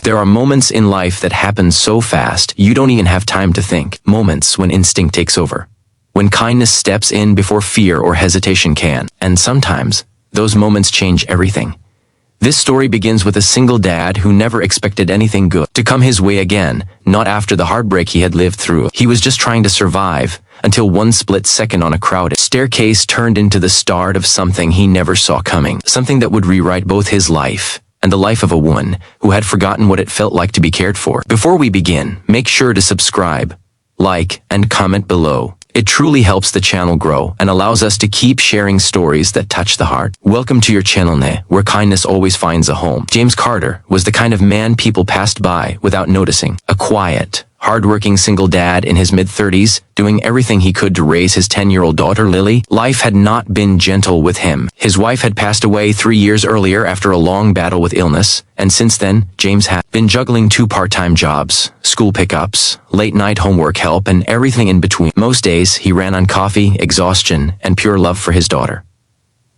There are moments in life that happen so fast, you don't even have time to think. Moments when instinct takes over. When kindness steps in before fear or hesitation can. And sometimes, those moments change everything. This story begins with a single dad who never expected anything good to come his way again, not after the heartbreak he had lived through. He was just trying to survive, until one split second on a crowded staircase turned into the start of something he never saw coming. Something that would rewrite both his life and the life of a woman who had forgotten what it felt like to be cared for. Before we begin, make sure to subscribe, like, and comment below. It truly helps the channel grow and allows us to keep sharing stories that touch the heart. Welcome to your channel, where kindness always finds a home. James Carter was the kind of man people passed by without noticing. A quiet, hard-working single dad in his mid-30s, doing everything he could to raise his 10-year-old daughter Lily. Life had not been gentle with him. His wife had passed away 3 years earlier after a long battle with illness, and since then, James had been juggling 2 part-time jobs, school pickups, late-night homework help, and everything in between. Most days, he ran on coffee, exhaustion, and pure love for his daughter.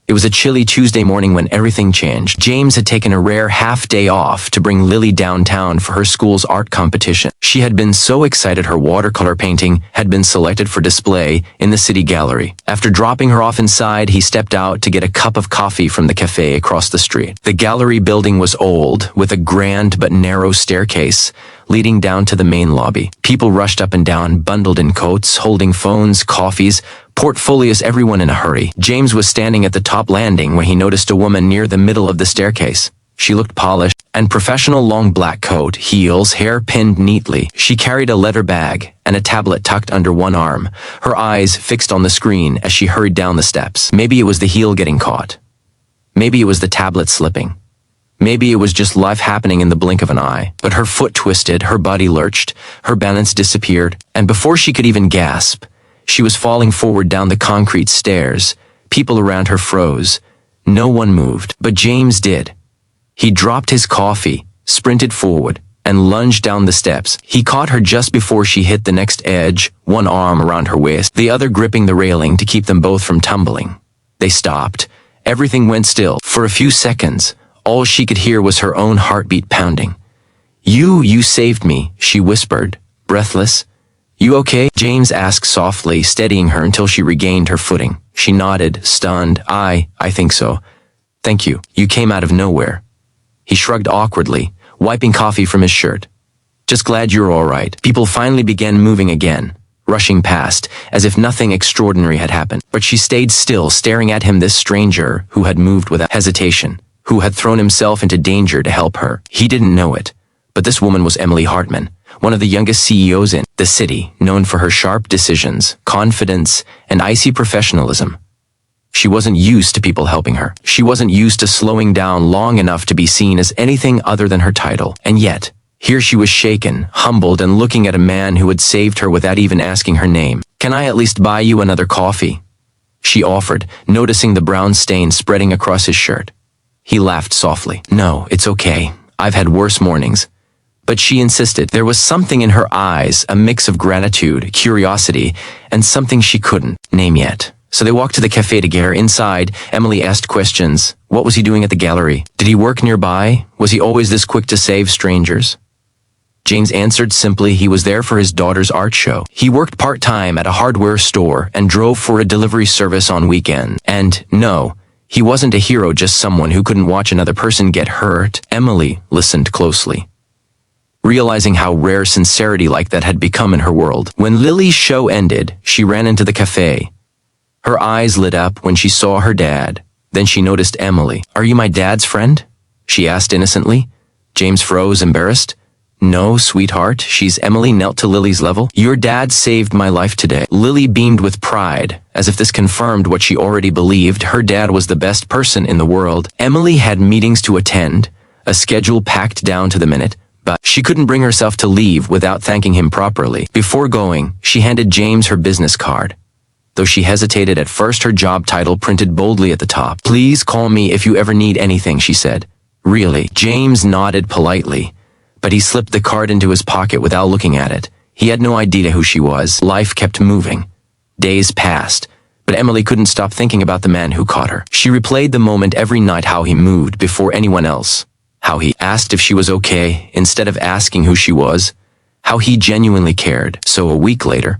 It was a chilly Tuesday morning when everything changed. James had taken a rare half-day off to bring Lily downtown for her school's art competition. She had been so excited her watercolor painting had been selected for display in the city gallery. After dropping her off inside, he stepped out to get a cup of coffee from the cafe across the street. The gallery building was old, with a grand but narrow staircase leading down to the main lobby. People rushed up and down, bundled in coats, holding phones, coffees, portfolios, everyone in a hurry. James was standing at the top landing when he noticed a woman near the middle of the staircase. She looked polished and professional, long black coat, heels, hair pinned neatly. She carried a leather bag and a tablet tucked under one arm, her eyes fixed on the screen as she hurried down the steps. Maybe it was the heel getting caught. Maybe it was the tablet slipping. Maybe it was just life happening in the blink of an eye. But her foot twisted, her body lurched, her balance disappeared, and before she could even gasp, she was falling forward down the concrete stairs. People around her froze. No one moved, but James did. He dropped his coffee, sprinted forward, and lunged down the steps. He caught her just before she hit the next edge, one arm around her waist, the other gripping the railing to keep them both from tumbling. They stopped. Everything went still. For a few seconds, all she could hear was her own heartbeat pounding. You saved me," she whispered, breathless. "You okay?" James asked softly, steadying her until she regained her footing. She nodded, stunned. I think so. Thank you. You came out of nowhere." He shrugged awkwardly, wiping coffee from his shirt. "Just glad you're all right." People finally began moving again, rushing past, as if nothing extraordinary had happened. But she stayed still, staring at him, this stranger who had moved without hesitation, who had thrown himself into danger to help her. He didn't know it, but this woman was Emily Hartman, one of the youngest CEOs in the city, known for her sharp decisions, confidence, and icy professionalism. She wasn't used to people helping her. She wasn't used to slowing down long enough to be seen as anything other than her title. And yet, here she was shaken, humbled, and looking at a man who had saved her without even asking her name. "Can I at least buy you another coffee?" she offered, noticing the brown stain spreading across his shirt. He laughed softly. "No, it's okay. I've had worse mornings." But she insisted. There was something in her eyes, a mix of gratitude, curiosity, and something she couldn't name yet. So they walked to the cafe together. Inside, Emily asked questions. What was he doing at the gallery? Did he work nearby? Was he always this quick to save strangers? James answered simply he was there for his daughter's art show. He worked part-time at a hardware store and drove for a delivery service on weekends. And no, he wasn't a hero, just someone who couldn't watch another person get hurt. Emily listened closely, realizing how rare sincerity like that had become in her world. When Lily's show ended, she ran into the cafe. Her eyes lit up when she saw her dad. Then she noticed Emily. "Are you my dad's friend?" she asked innocently. James froze, embarrassed. "No, sweetheart." Emily knelt to Lily's level. "Your dad saved my life today." Lily beamed with pride, as if this confirmed what she already believed. Her dad was the best person in the world. Emily had meetings to attend, a schedule packed down to the minute, but she couldn't bring herself to leave without thanking him properly. Before going, she handed James her business card. Though she hesitated at first, her job title printed boldly at the top. "Please call me if you ever need anything," she said. "Really?" James nodded politely, but he slipped the card into his pocket without looking at it. He had no idea who she was. Life kept moving. Days passed, but Emily couldn't stop thinking about the man who caught her. She replayed the moment every night, how he moved before anyone else, How he asked if she was okay instead of asking who she was. How he genuinely cared. So a week later,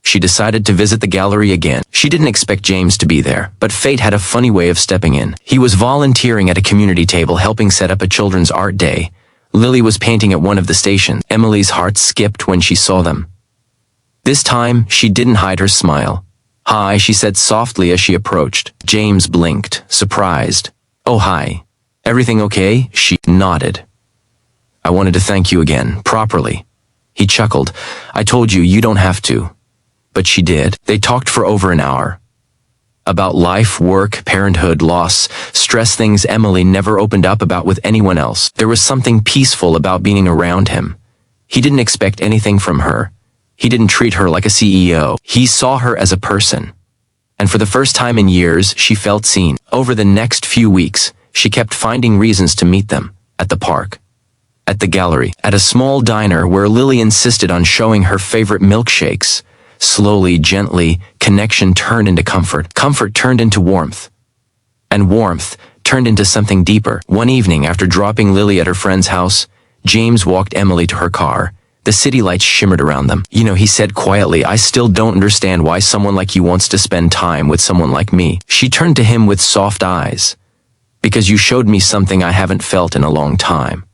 she decided to visit the gallery again. She didn't expect James to be there, but fate had a funny way of stepping in. He was volunteering at a community table helping set up a children's art day. Lily was painting at one of the stations. Emily's heart skipped when she saw them. This time, she didn't hide her smile. "Hi," she said softly as she approached. James blinked, surprised. "Oh, hi. Everything okay?" She nodded. "I wanted to thank you again, properly." He chuckled. "I told you, you don't have to." But she did. They talked for over an hour. About life, work, parenthood, loss, stress, things Emily never opened up about with anyone else. There was something peaceful about being around him. He didn't expect anything from her. He didn't treat her like a CEO. He saw her as a person. And for the first time in years, she felt seen. Over the next few weeks, she kept finding reasons to meet them. At the park. At the gallery. At a small diner where Lily insisted on showing her favorite milkshakes. Slowly, gently, connection turned into comfort. Comfort turned into warmth. And warmth turned into something deeper. One evening, after dropping Lily at her friend's house, James walked Emily to her car. The city lights shimmered around them. "You know," he said quietly, "I still don't understand why someone like you wants to spend time with someone like me." She turned to him with soft eyes. "Because you showed me something I haven't felt in a long time."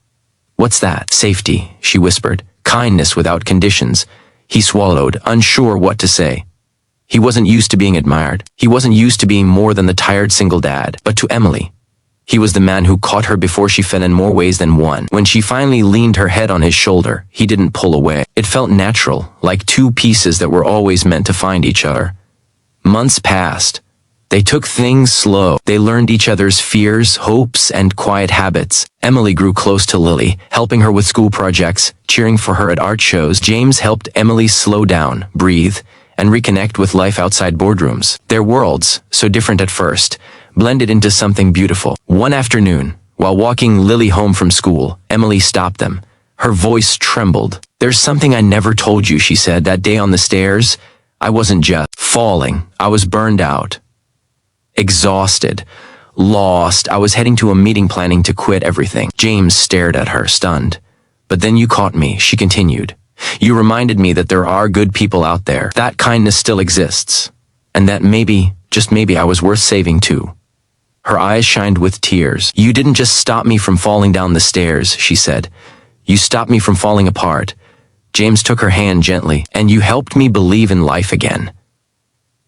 "What's that?" "Safety," she whispered. "Kindness without conditions." He swallowed, unsure what to say. He wasn't used to being admired. He wasn't used to being more than the tired single dad. But to Emily, he was the man who caught her before she fell in more ways than one. When she finally leaned her head on his shoulder, he didn't pull away. It felt natural, like two pieces that were always meant to find each other. Months passed. They took things slow. They learned each other's fears, hopes, and quiet habits. Emily grew close to Lily, helping her with school projects, cheering for her at art shows. James helped Emily slow down, breathe, and reconnect with life outside boardrooms. Their worlds, so different at first, blended into something beautiful. One afternoon, while walking Lily home from school, Emily stopped them. Her voice trembled. "There's something I never told you," she said. "That day on the stairs, I wasn't just falling. I was burned out. Exhausted. Lost. I was heading to a meeting planning to quit everything." James stared at her, stunned. "But then you caught me," she continued. "You reminded me that there are good people out there. That kindness still exists. And that maybe, just maybe, I was worth saving too." Her eyes shined with tears. "You didn't just stop me from falling down the stairs," she said. "You stopped me from falling apart." James took her hand gently. "And you helped me believe in life again."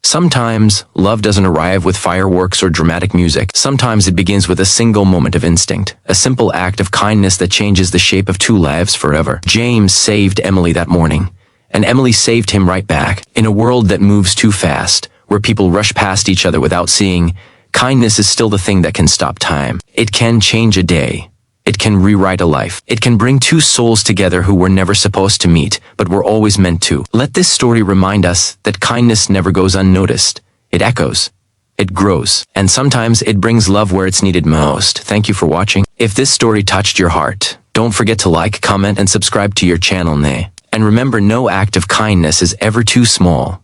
Sometimes, love doesn't arrive with fireworks or dramatic music. Sometimes it begins with a single moment of instinct, a simple act of kindness that changes the shape of two lives forever. James saved Emily that morning, and Emily saved him right back. In a world that moves too fast, where people rush past each other without seeing, kindness is still the thing that can stop time. It can change a day. It can rewrite a life. It can bring two souls together who were never supposed to meet, but were always meant to. Let this story remind us that kindness never goes unnoticed. It echoes. It grows. And sometimes it brings love where it's needed most. Thank you for watching. If this story touched your heart, don't forget to like, comment, and subscribe to your channel, And remember, no act of kindness is ever too small.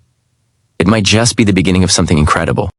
It might just be the beginning of something incredible.